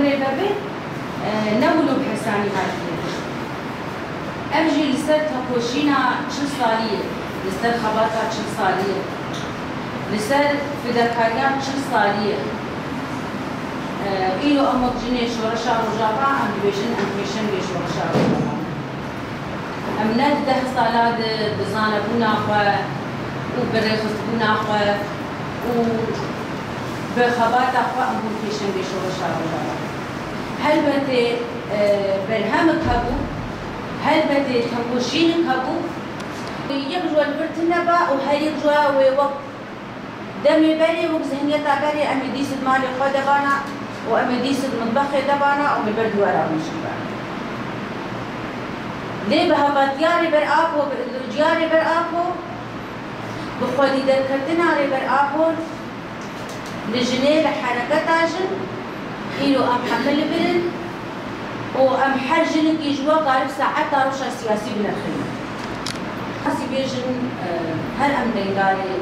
عمري بابي نولو بحساني مالكي أجي لسر تقوشينا شل صالية لسر خباطة شل صالية لسر فداكاريا شل صالية إلو أمك جني شورشا رجابا أم بيجن أم بيشن بيشورشا رجابا أم نده صالات بزانة بناخوة وبرخص بناخوة وبخبات أخوة أم بيشن بيشورشا رجابا هل بدي برهمك هبو هل بدي تنقشينك هبو يقجوا البرتنبا وهل يقجوا ووقت دمي بري وبزهنيتا بري أمي ديس المالي خو دبانا وأمي ديس المطبخ دبانا ومي برد ورا مشيبانا ليه بهباتياري بر آبو بإلوجياري بر آبو بخودي دركتناري بر آبو لجنيه لحركة تاجن إلو أم حمل برن وأم حرجن يجوا قارب ساعات تاروشا سياسي بن الخدمة حاسي بيجن هل أم ديداري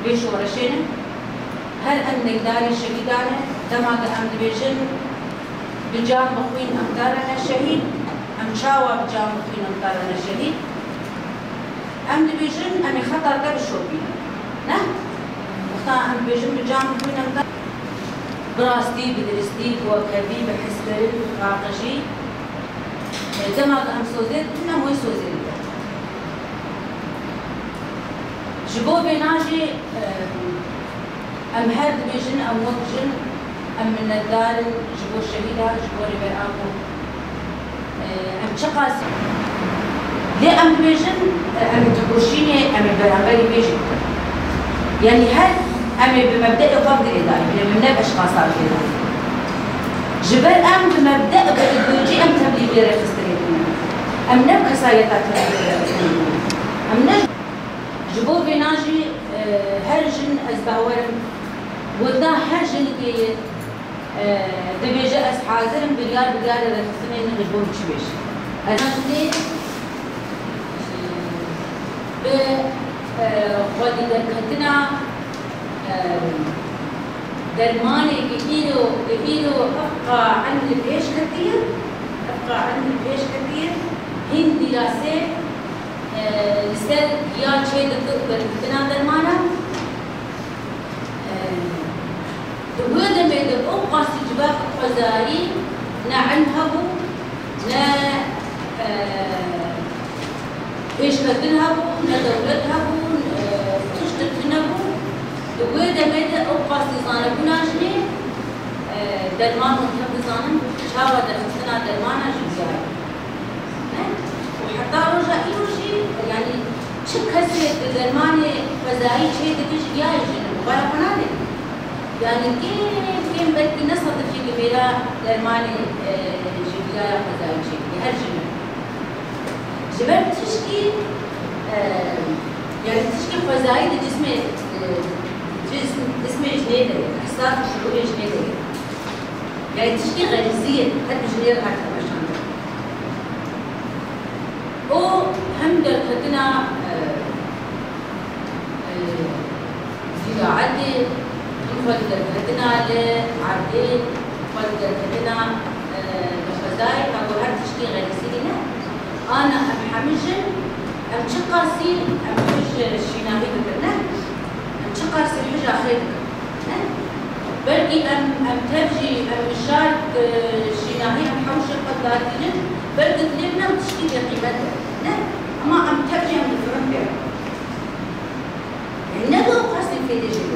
بيش ورشينه هل أن نقدار شهيدانه دماغ أم دبيجن بجام بخوين أمدارنا الشهيد أم شاوى بجام بخوين أمدارنا الشهيد أم دبيجن أمي خطر ده بشوبينا نه وقتا أم دبيجن بجام بخوين أمدار براستي بدرستي بوكبي بحسكري بقاقشي دماغ أم سوزيد نمو سوزيد جبو بيناجي أم هاد بيجن أم وقجن أم من الدار جبو الشهيدة جبو ربير آبو أم شقاسي ليه أم بيجن أم تقوشيني أم برامبري بيجن يعني هل أم بمبدأ فقد الإداري من نب أشخاصات الإداري جبل أم بمبدأ بإدوجي أم تبليغي ريخستريتنا أم نب كسايتات تبليغي أم نجم جبو بيناجي هرجن أزباورم ودا هرجن كي دبيجة أس حاضرم بليار رخصنين نجبو بشبيش أنا بخودي دركتنا درماني كيلو أبقى عن البيش كثير هن دراسة لسر يا شيء دكتور بنا درمانا وهذا ما يدب أبقى سجباك خزائي نعنهبو نا إيش كتنهبو نا دولتهبو تشتتنهبو وهذا ما يدب أبقى سيزانا بناجني درمان منتهب زانا شاوة درختنا درمانا جبزاري وحتى رجع إيوشي يعني شو كسر درماني فزاي شيء تكش جاي جنب ولا فنادق يعني كيف بدي نصت في كبيرة درماني جبيا فزاي شيء هالجنب جبل تشكي يعني تشكي فزاي جسم جنيدة حساب شعور جنيدة يعني تشكي غريزية حتى جنيدة حتى مشان او هم دركتنا في عدي نفضل دركتنا لعدي نفضل دركتنا لخزاي تقول هاد تشكي غريزينا أنا أم حمجن أم شقاسي أم حج الشيناهي بكرنا أم شقاسي حج آخرين بلقي أم ترجي أم مشارك الشيناهي أم حوش القداتين بلقي تلبنا وتشكي بقيمتها أما أم ترجي أم تفرم بها ندو قاسي في دجل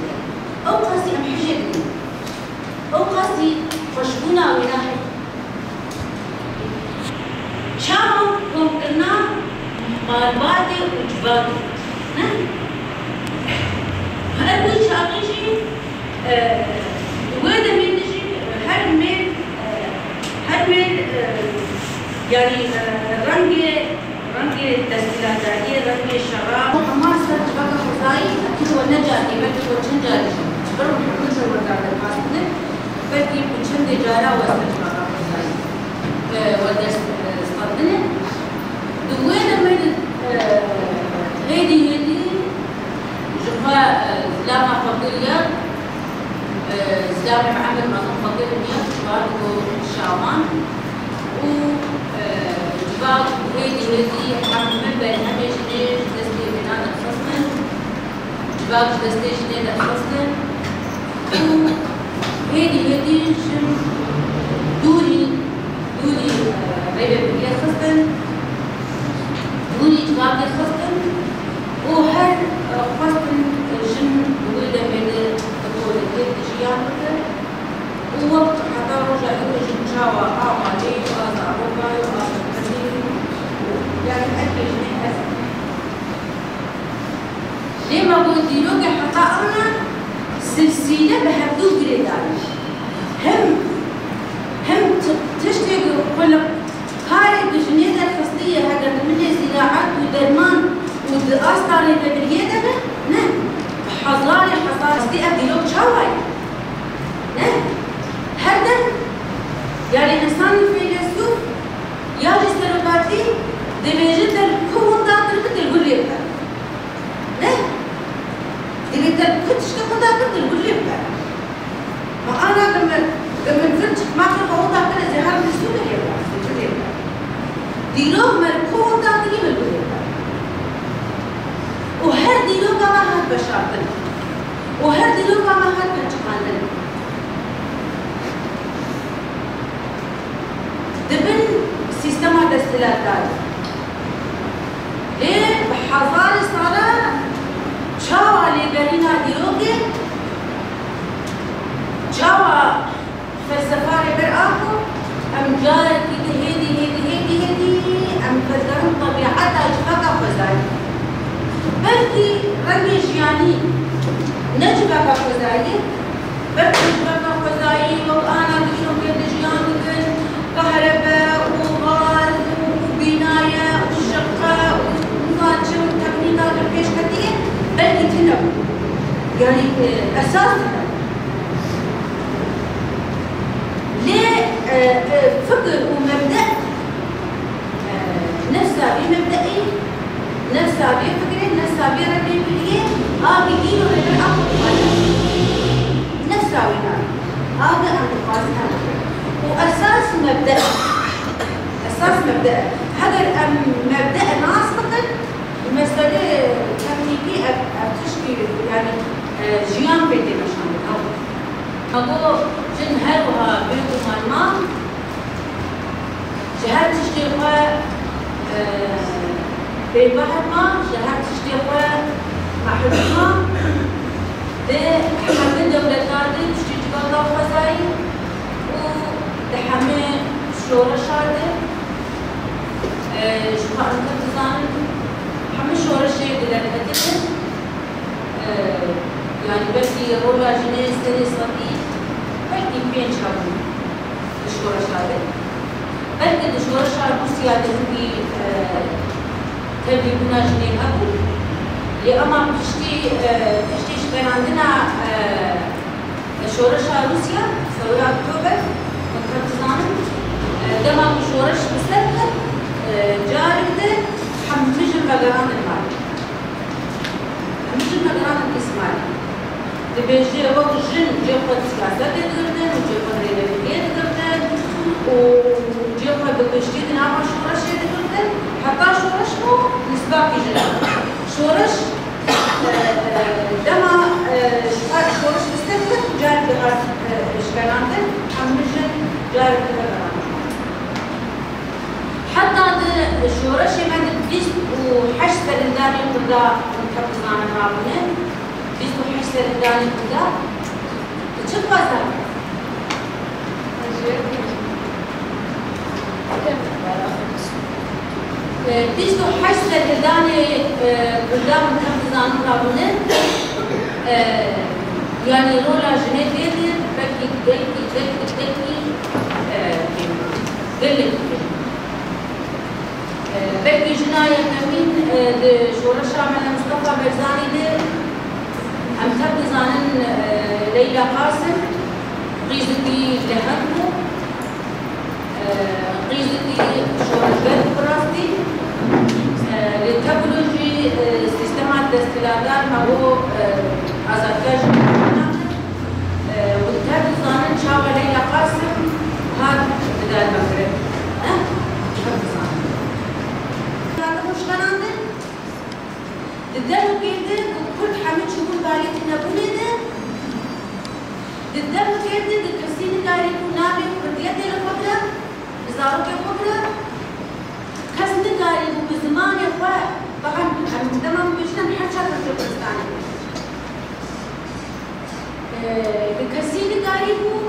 أو قاسي أم حجة قديم أو قاسي خشبونا وناحي شامو ممكننا قارباتي وجباتي هل شاقيشي وين من نجي هل من يعني رنگ تسهيلات دارية رنگ الشراب ما صرت بقى خزاي أكيد ونجاتي بدي وشنجاري برو حكون شو وردار الماسكة بدي وشند جارا وصلت بقى خزاي ودرس استخدمه دوّين من هذه جفا زلامة فقيرية زلامة معمل ما فقيرية جفا هدي حمل بين همش ليش دستي بناء خصنا جباك دستي جديد خصنا هدي دوري بيبي بيجي خصنا دوري جباك خصنا وهر خصنا جن ويدا من تقول كيف تجيان ووقت حتى رجع يجي جوا عملي وأنا يعني أكيد من هذا. لما قلت لك حطأنا سلسلة بهدو جريدان. هم تشتغل كل هاي الجنيدة الفصلية هذا من الزراعات ودرمان والأسطار البريدة نه حضاري قصدي أديلوك شواي نه هذا يعني إنسان فيلسوف يجي سلوكاتي دبيجت الكون داخل الغليب نه دبيجت كنتش تكون داخل الغليب ما أنا لما نزلت ما كنت أوضع كده زي هذا السود هي الغليب ديلوك ما الكون داخل الغليب وهر ديلوك ما هاد بشارتنا وهر ديلوك ما هاد بنجمالنا دبن سيستم دستلات دار ليه بحضاري صلاة جوا لبرينا ديوكي جوا فلسفة برآخو أم جارة هيدي أم فزرن طبيعتها جفاكا فزاي بلكي رميش يعني نجفاكا فزاي بلكي جفاكا فزاي وأنا بشوف يدجيان كهرباء وغاز وبناية وشقة ومناطق وتقنيات البيش كتير بلكي تنبو يعني أساس ليه فكر ومبدأ نفسها بمبدئي نفسها بفكري نفسها بربي بليه بيجيله غير أقوى نفسها وينها هذا أنتقاصها وأساس مبدأ هذا مبدأ ناسقا مسألة تكنيكية أبتشكي يعني جيان بيتي مشان أقول جن هلوها بيكو مالما جهات تشتغل بيبهر ما جهات تشتغل محلوها ده حمد دولة نادي تشتغل ضو خزاي دحمه شورش هذا شو أنت تزان حمه شورش يقدر هديه يعني بس يرولا جنس تنس صديق بلكي بين شابون الشورش هذا بلكي الشورش هذا بس يادني تبي بنا جنين أبو لأما تشتي شبين عندنا الشورش روسيا سوي أكتوبر دما مشورش بسلطة جارده حمج المقران المالي حمج المقران الإسماعيلي تبيجي هو جن جيخد سياسة تقدرن وجيخد ريلابية تقدرن وجيخد بشتيد نعمة شورش تقدرن حتى شورش هو نسباقي جن شورش دما شورش بسلطة جارده إشكالانده حمج جارده حتى الشورش يمد ديس وحش سرنداني كذا متحفظان معاونه ديس وحش سرنداني كذا تشوف هذا ديس وحش سرنداني كذا متحفظان معاونه يعني رولا جنيه بكي بكي جناية كمين شورشة من مصطفى برزاني ده هم تبدزانن ليلى قاسم قيزتي لهنكو قيزتي شورش بيت براستي للتبلوجي سيستمات دستلادار ما هو أزاكاج والتبدزانن شاوة ليلى قاسم هاد بدال مغرب قدام كده الكسين اللي يكون نامي وبديت الفكرة بزارك الفكرة كسن قاري وبزمان يا اخوان طبعا المجتمع بيجنا نحكي على الفلسطيني الكسين قاري هو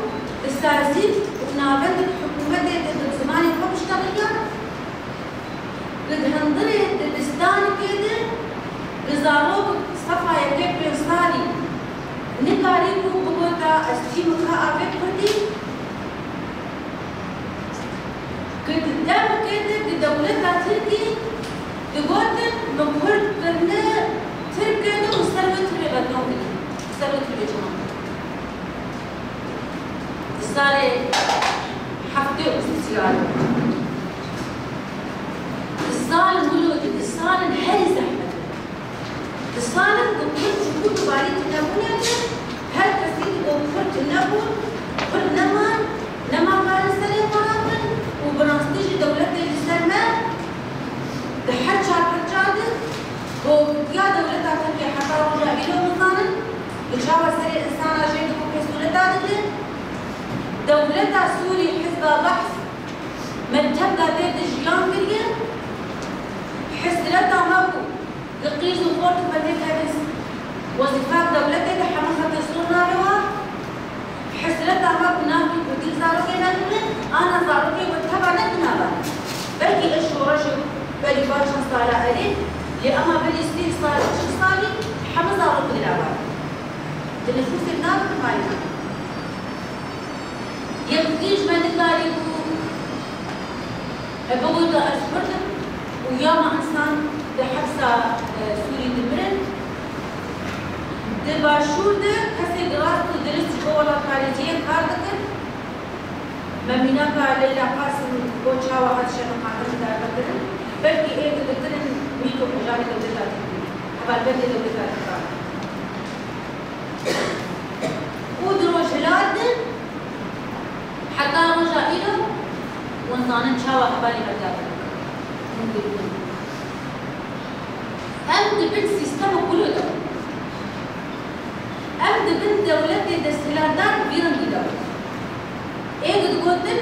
استاذين ونابد الحكومة بزمان يا اخوان بيشتغل قد هنضرب البستان كده بزاروك صفا يكيب بيصاري نقاريبو بقوتا استيمكا أبيك كردي قدام كده دولتها تركي تقولن نقول كنا تركنا وسلوت بغدومي سلوت بجمال صار حفتي وسيسيال الصال مولود الصال الحرز أحمد الصال دكتور شكوك بعدين تناموني هل كسيت دكتور تنامون كل نما قال السلام عليكم وبنستيجي دولتنا الإسلامية دحرج على الحجادة ويا دولتها تركيا حتى رجع إلى مثلا يشاور سريع إنسان عشان يكون كسولتها دولتها سوري حزب بحث من تبقى تيد جيان كريا حسلتها ماكو لقيز وفورت بديتها بس وظيفات دولتها دي حماسة تسرنا بها حسلتها ماكو ناكل بدي زاروكي ناكل أنا زاروكي واتبع نكنا بها بلكي إيش ورشو بلي باشن صالة عليه لأما بلي ستيل صالة شو صالي حماسة زاروكي للعباد تنفوس الناكل مالي يبقيش ما نقاري بقول أسفرت وياما إنسان بحبسة سوري دبرن دباشور ده كسي دراسة ودرس جوه خارجية كاردكن ممينا كاليلا قاسم بوشا واحد شنو قادم داركن بلكي إيه تدرن ميتو مجالي دولتها أبغى بدي دولتها ودروش لادن حتى رجع إله ونظان شاوى حبالي مدافع أمد بنت سيستم كله ده أمد بنت دولتي دستلادات بيرن دي دولة إيه قد قلتن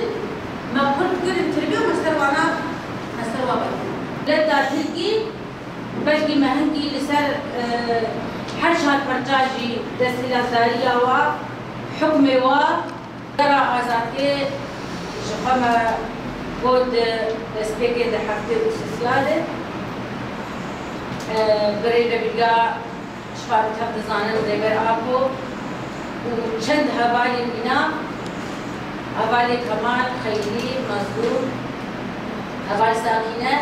ما كنت قرن تربية ومستروانا مستروا بي لا تلقي بلقي مهنكي لسر حرشها الفرجاجي دستلادارية وحكمي ترى أزاكي شقمة بود سبيكي ده حفتي وسوسيالة بريدة بيجا شفاعة حفظ زانن دبر آبو وشند هبالي منا هبالي كمال خيري مزدور هبالي ساكنة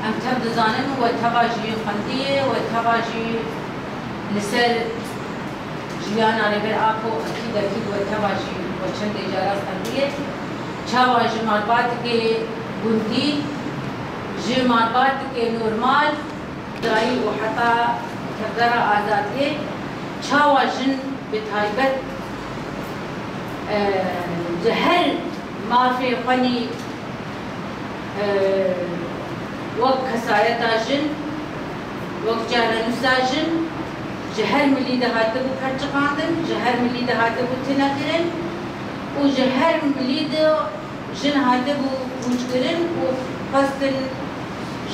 أم حفظ زانن وتواجي خندية وتواجي لسر جيانا ربر آبو أكيد وتواجي وشند إجارات خندية چاوا جمعات کے گندی جمعات کے نورمال درائی و حتا تقدر آزاد ہے چاوا جن بتایبت جهر ما في فني وقت خسارة جن وقت جانا نساجن جهر ملي دهاتبو كرچقاندن جهر ملي دهاتبو تنكرن وجهر مليد جن هاتبو وجكرن وقصدن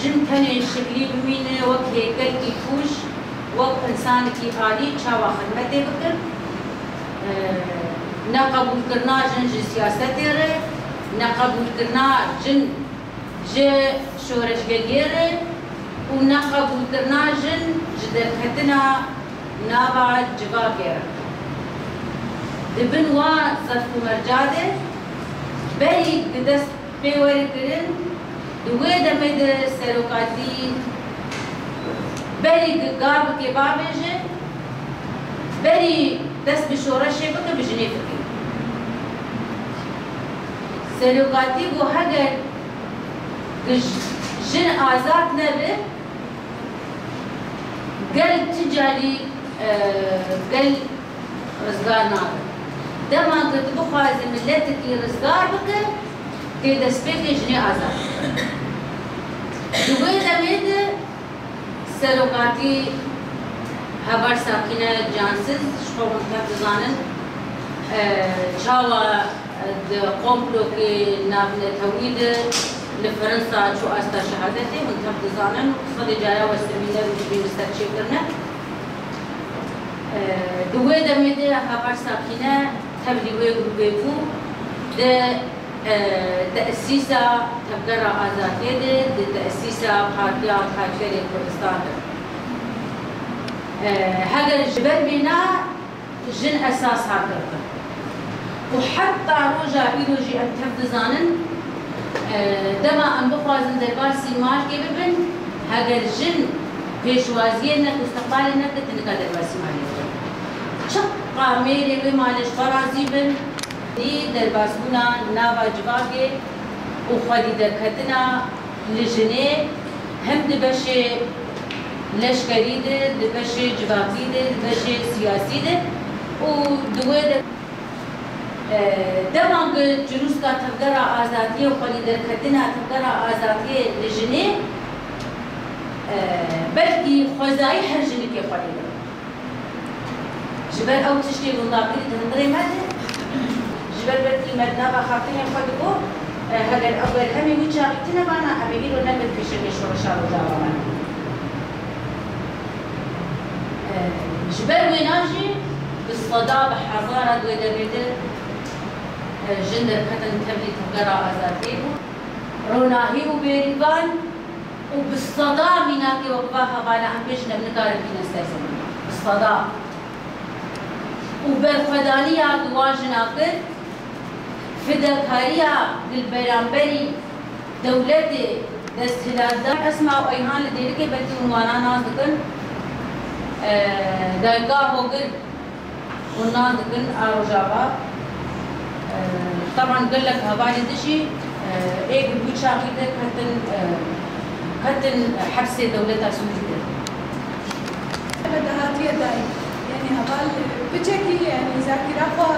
جن كاني شكلي بمين وقت هيكل كي فوش وقت انسان كي آلي چاوا خدمته بكر نقبول کرنا جن جي سياسته ره نقبول کرنا جن جي شورش گيره ونقبول کرنا جن جدر كتنا نابع جبا گيره دبن وا ظرف مرجاده بري دست بيور كرن دوه دمد سروقاتي بري قاب كي بابجه بري دست بشورش بك بجنيف سروقاتي بو هجر جن آزاد نبه قل تجاري قل رزقار نار دما قد بخواز ملتك رزقار بك تيدا سبيك جني آزاد دوه دمد سروقاتي هبار ساكنة جانسز شخور منتخب زانن شاوا قوملو كي نابن تويد لفرنسا شو أستا شهادتي منتخب زانن اقتصادي جايا والسمينار وجبي مستكشف لنا دوه دميده هبار ساكنة تبدي ويجو ده تأسيسا تبقرا آزادية ده تأسيسا بحاكيا بحاكيا كردستان هذا الجبل بنا جن أساس هذا وحتى رجع بيروجي أن تبدزانن دما أن بخوازن دربار سيمال كيبن هذا الجن بيشوازينا واستقبالنا كتنكا دربار سيمال شقا ميري بمالش فرازي بن دي درباسونا ناوا جواكي وخدي دركتنا لجنة هم دبشة لشكري ده دبشة جواكي ده دبشة سياسي ده ودوه دمان جلوس کا تفکر آزادی و خالی درکتنا تفکر آزادی لجنه بلکه خوزایی هر جنه که خالی ده جبر او تشتی بنداقی تندری مده جبر بلکه مدنا و خاطر خود کو هگر اول همی وی چاقیتنا بانا همی رو نبت پیشه نشور شارو جاوا من جبر ویناجی بالصداع بحضارة دویده بیده جندر كتن تبلي تفقرا آزاديه روناهي وبيريبان وبالصداع مناكي وقفاها بانا عم بيجنا بنقارب فينا استيسان بالصداع وبالخدانية دواجنا قد فداكارية للبيرانبري دولتي دستهلال دار اسمع وإيهان لديركي بلتي عنوانا ناس دكن دايقا هوغل والناس دكن آروجابا طبعا قال لك هبالي دشي ايه بيقول شاهده كتن حبس دولتها سوريا بدهاتي داي يعني هبال بتشكي يعني ذاكره خو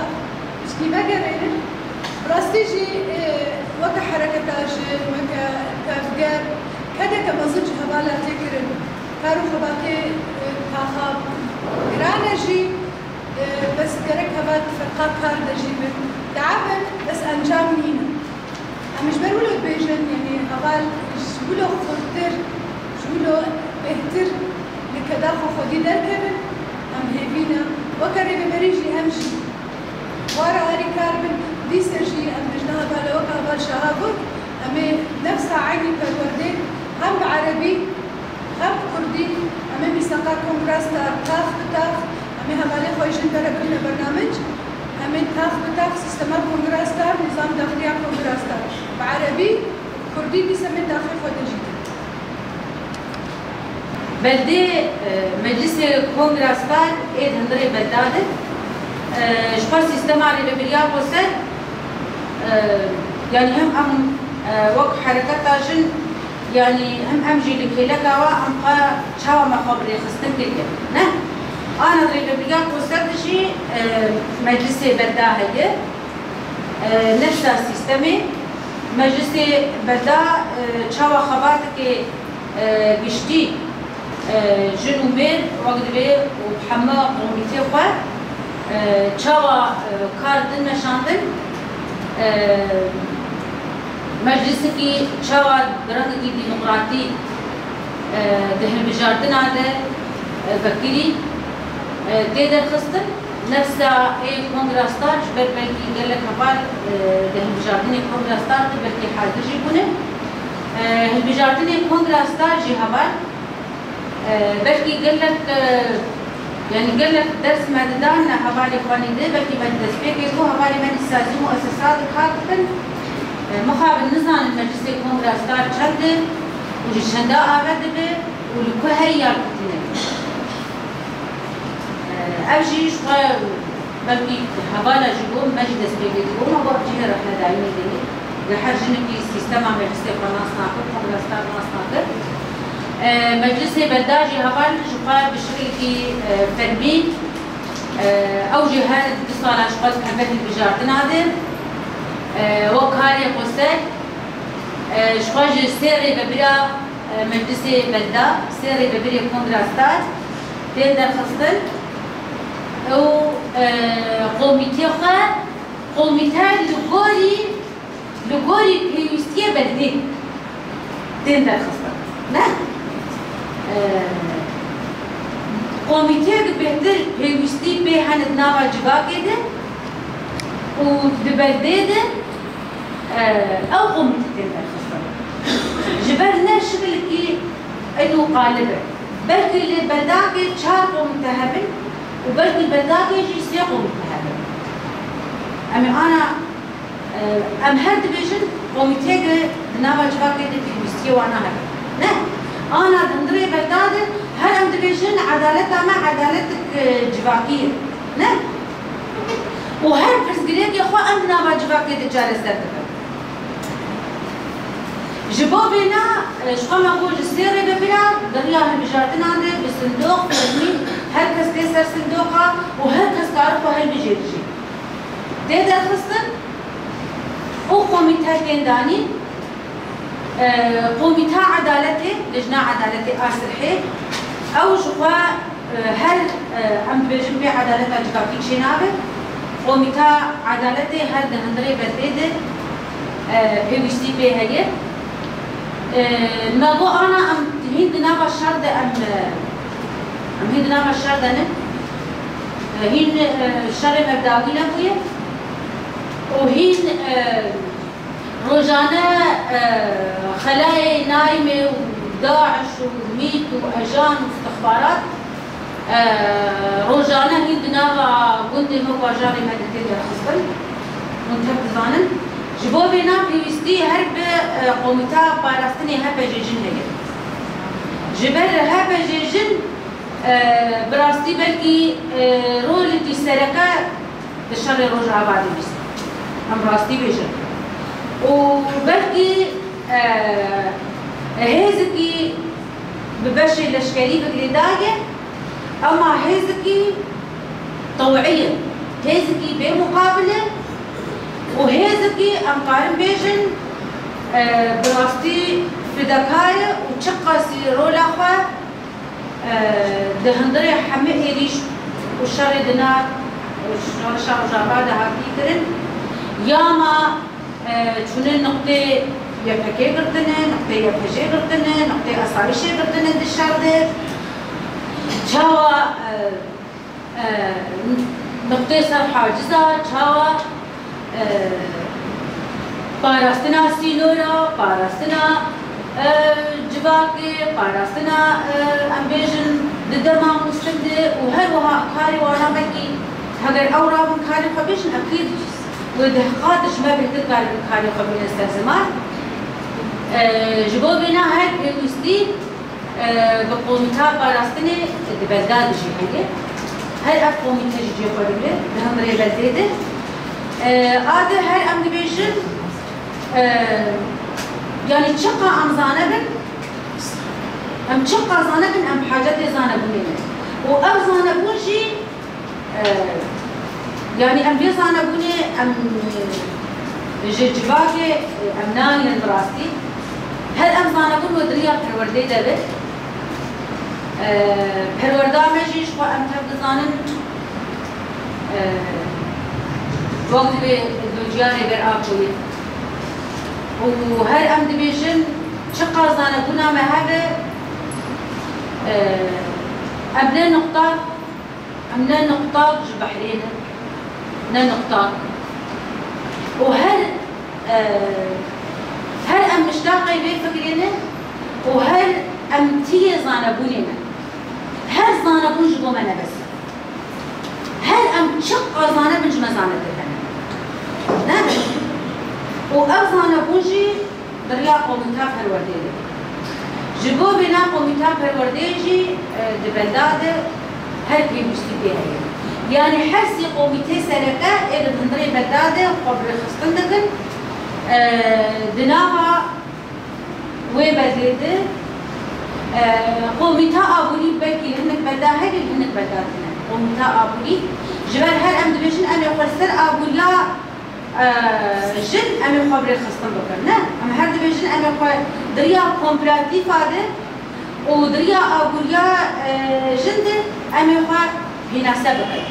اشكي بقرين راستيجي وك حركتاش وك كافجار كذا كمزج هبالا تكرن كارو خباكي كاخاب جرانجي بس كرك هبات فرقات كار دجيبن تعبن بس انجام نينا مش بقولوا بيجن يعني هبال شغله خطر شغله بهتر لكداخو خدي دركبن ام هيبينا وكري بمريجي همشي ورا هاري كاربن دي سرجي ام بجنها بالا وكا هبال شهابك ام نفس عيني كالوردين هم عربي هم كردي ام بيساقا كونغراس تاخ بتاخ ام هبالي خويجن دربنا برنامج همين تاخ بتاخ سيستمات كونغراس دار نظام داخلية كونغراس دار بعربي كردي بيسمين داخل خودجي بلدي مجلس كونغراس دار ايه هندري بلدادت شخص سيستم على البريار وسد يعني هم وقت حركات عشان يعني هم جيل كيلكا وهم قا شاوا ما خبري خستن كده نه أنا أدري البريار وسد شيء مجلس بلدا هي نفس السيستم مجلس بلدا شاوا خبرت بيشتي جنوبين وقت بيه وبحما قوميتي خوا شاوا كاردن نشاندن مجلس کی شاوا درنگ کی ديمقراطي دهن بجاردن عاده بكري تقدر خستن نفسها ايه كونغراستار جبر بلكي قال لك هبال دهن بجاردن كونغراستار بلكي حاضر جيبونه هالبجاردن كونغراستار جي هبال بلكي قال لك يعني قال لك درس ماددان هبالي خواني ده بلكي ما تسبيك هو هبالي من السازي مؤسسات خاطئا مخابل نظام المجلس كونغراستار شد وجشندا آباد به ولكهري يالكتنا أبجي شوية بلكي هبالا جيبون مجلس بيجيبون ما بقى جينا رحنا دايما دني لحد جنبي سيستم مجلس كونغراس ناقد كونغراستار ناس ناقد مجلس بلداجي هبال شوية بشكل فرمي أو جهات اتصال أشغال كبه البجارتنا هذا وكاري قصة شوية سيري ببرا مجلس بلدا سيري ببرا كونغراستار تقدر خصتن او قوميتي خا قوميتا لغوري بيوستيه بلدي دين در خصبه نه قوميتي بهتر بيوستي به هند ناوا جواكي ده و ببلدي ده او قوميتي دين در خصبه جبرنا شغل كي انه قالبه بلكي البلداكي تشاركوا متهبل وبلكي البلداكي يجي يسيقوا متهبل أمي أنا هاد ديفيجن قوميتي ناوا جواكي دي بيستي وانا هاد نه أنا دندري بلدادي هاد ديفيجن عدالتها مع عدالتك جواكي نه وهاد برسجليك يا أخوة أم ناوا جواكي دي جالسة جبابنا شو ما أقول السيرة ببلا دريا هالبجارتنا عندي بالصندوق فرمين هالكس كسر صندوقها وهالكس تعرفوا هالبجيرجي ده خصن وقوميتها كنداني قوميتها عدالتي لجنة عدالتي أسرحي أو شوفا هل أم بيجن بي عدالتها جباكي شنابه قوميتها عدالتي هل دهندري بديده بيوستي بي هي نبو أنا أم هند نابا الشرد أم هند نابا الشرد أنا هين الشر مبداوي لبوية وهين روجانا خلايا نايمة وداعش وميت وأجان واستخبارات روجانا هند نابا قندي مو أجاني مدتين خصبل منتهب زانن جبوبنا بيوستي هرب قوميتا باراستني هرب جيجن هي جبر هرب جيجن براستي بلكي رولتي سرقة الشر رجع بعد بس هم براستي بيجن وبلكي هيزكي ببشر لشكري بقلداية أما هيزكي طوعية هيزكي بمقابلة وهيزكي أمقارن بيجن براستي فدكاية وشقة سيرولا خوا دهندري حمي إيريش والشر دنار والشر جابادة هاكي كرن ياما شون نقطة يبكي قرتنا نقطة يبكي قرتنا نقطة أصاريشي قرتنا دشار ده شاوا نقطة سر حاجزة شاوا باراستنا سينورا باراستنا جباكي باراستنا امبيجن ددما مستند وهروها كاري وانا بكي هاجر اورا من كاري خبيشن اكيد ودهقاتش ما بيقدر كاري كاري خبيشن استلزمات جبوبنا هاي بيوستي بقوميتا باراستني دبلداد جي هاي قوميتا جي قبله بهم ري بلديده هذا هاي ام ديفيجن يعني تشقى ام زانبن ام تشقى زانبن ام حاجتي زانبن وام زانبون شي يعني ام بي زانبون ام جباكي ام ناين براستي هل ام زانبون ودريا بروردي دبت بروردا مجيش و ام تبد زانن وقت بالجاري برآبوي وهر ام دبيجن شقا زانبونا ما هذا أبناء نقطة جبحرينا أبناء نقطة وهر هر أم مشتاقة بيه فكرينا وهر أم تيه زانبونينا هر زانبون جبو منا بس هر أم شقا زانبون جما زانبون نعم وأرزانا بوجي دريا قوميتا پرورديجي جبو بنا قوميتا پرورديجي دبلداد هر بيمشتي بيها يعني حسي قوميتي سرقة إلى بندري بلداد قبل خصتن دكن دناها وبلداد قوميتا أبولي بلكي هنك بلداد هاي هنك بلداد قوميتا أبولي جبال هر أم دبيشن أنا يقرسر أبوليا جن أمي خبر خصتن بكر نه أم هر دبيجن أمي دريا كومبراتيف هذا ودريا أبوليا جند أمي خا بناسة بكر